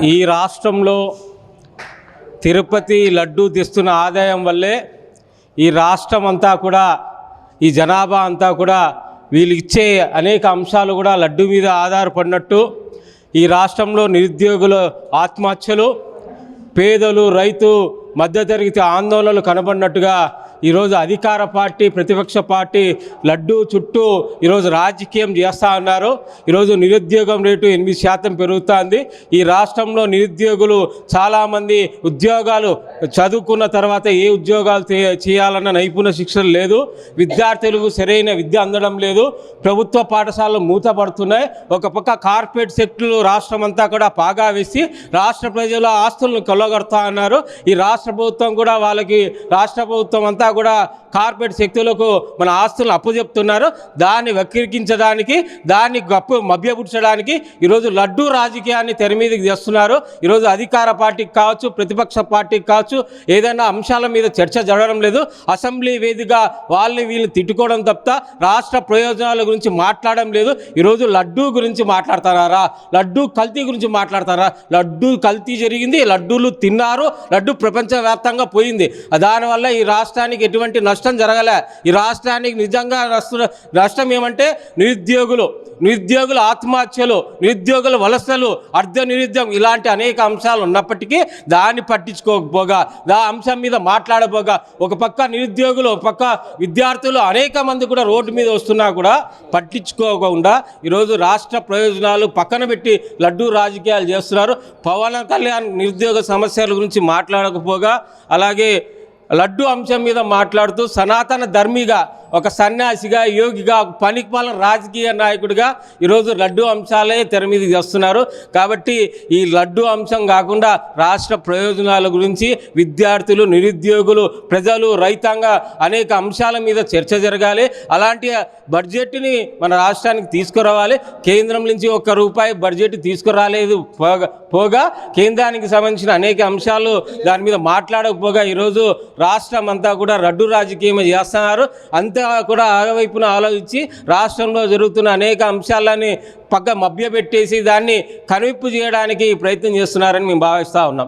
ఈ రాష్ట్రంలో తిరుపతి లడ్డూ తెస్తున్న ఆదాయం వల్లే ఈ రాష్ట్రం అంతా కూడా, ఈ జనాభా అంతా కూడా వీళ్ళు ఇచ్చే అనేక అంశాలు కూడా లడ్డు మీద ఆధారపడినట్టు ఈ రాష్ట్రంలో నిరుద్యోగుల ఆత్మహత్యలు, పేదలు, రైతు, మధ్యతరగతి ఆందోళనలు కనబడినట్టుగా ఈరోజు అధికార పార్టీ, ప్రతిపక్ష పార్టీ లడ్డూ చుట్టూ ఈరోజు రాజకీయం చేస్తూ ఉన్నారు. ఈరోజు నిరుద్యోగం రేటు 8% పెరుగుతుంది. ఈ రాష్ట్రంలో నిరుద్యోగులు చాలామంది ఉద్యోగాలు చదువుకున్న తర్వాత ఏ ఉద్యోగాలు చేయాలన్న నైపుణ్య శిక్షణ లేదు. విద్యార్థులకు సరైన విద్య అందడం లేదు. ప్రభుత్వ పాఠశాలలు మూతపడుతున్నాయి. ఒక పక్క కార్పొరేట్ సెక్టర్లు రాష్ట్రం అంతా కూడా పాగా వేసి రాష్ట్ర ప్రజల ఆస్తులను కొల్లగొడతా ఉన్నారు. ఈ రాష్ట్ర ప్రభుత్వం కూడా వాళ్ళకి, రాష్ట్ర ప్రభుత్వం అంతా కూడా కార్పొరేట్ శక్తులకు మన ఆస్తులను అప్పచెప్తున్నారు. దాన్ని వక్రీకరించడానికి, దాన్ని మభ్యపుచ్చడానికి ఈరోజు లడ్డూ రాజకీయాన్ని తెర మీదకి తెస్తున్నారు. ఈరోజు అధికార పార్టీకి కావచ్చు, ప్రతిపక్ష పార్టీకి కావచ్చు, ఏదైనా అంశాల మీద చర్చ జరగడం లేదు. అసెంబ్లీ వేదికగా వాళ్ళని వీళ్ళని తిట్టుకోవడం తప్ప రాష్ట్ర ప్రయోజనాల గురించి మాట్లాడడం లేదు. ఈరోజు లడ్డూ గురించి మాట్లాడతారా? లడ్డూ కల్తీ గురించి మాట్లాడతారా? లడ్డూ కల్తీ జరిగింది, లడ్డూలు తిన్నారు, లడ్డూ ప్రపంచవ్యాప్తంగా పోయింది. దానివల్ల ఈ రాష్ట్రానికి ఎటువంటి నష్టం జరగలే. ఈ రాష్ట్రానికి నిజంగా నష్టం ఏమంటే నిరుద్యోగుల ఆత్మహత్యలు, నిరుద్యోగుల వలసలు, అర్ధ నిరుద్యోగం, ఇలాంటి అనేక అంశాలు ఉన్నప్పటికీ దాన్ని పట్టించుకోకపోగా, అంశం మీద మాట్లాడబోగా, ఒక పక్క నిరుద్యోగులు, ఒక పక్క విద్యార్థులు అనేక మంది కూడా రోడ్డు మీద వస్తున్నా కూడా పట్టించుకోకుండా ఈరోజు రాష్ట్ర ప్రయోజనాలు పక్కన పెట్టి లడ్డూ రాజకీయాలు చేస్తున్నారు. పవన్ కళ్యాణ్ నిరుద్యోగ సమస్యల గురించి మాట్లాడకపోగా, అలాగే లడ్డు అంశం మీద మాట్లాడుతూ సనాతన ధర్మిగా, ఒక సన్యాసిగా, యోగిగా, పనికిమాలిన రాజకీయ నాయకుడిగా ఈరోజు లడ్డు అంశాలే తెర మీదకి వస్తున్నారు. కాబట్టి ఈ లడ్డు అంశం కాకుండా రాష్ట్ర ప్రయోజనాల గురించి విద్యార్థులు, నిరుద్యోగులు, ప్రజలు, రైతాంగ అనేక అంశాల మీద చర్చ జరగాలి. అలాంటి బడ్జెట్ని మన రాష్ట్రానికి తీసుకురావాలి. కేంద్రం నుంచి ₹1 బడ్జెట్ తీసుకురాలేదు పోగా కేంద్రానికి సంబంధించిన అనేక అంశాలు దాని మీద మాట్లాడకపోగా ఈరోజు రాష్ట్రం అంతా కూడా లడ్డు రాజకీయం చేస్తున్నారు. అంతా కూడా ఆగవైపున ఆలోచించి రాష్ట్రంలో జరుగుతున్న అనేక అంశాలని మభ్యపెట్టేసి దాన్ని కనువిప్పు చేయడానికి ప్రయత్నం చేస్తున్నారని మేము భావిస్తూ ఉన్నాం.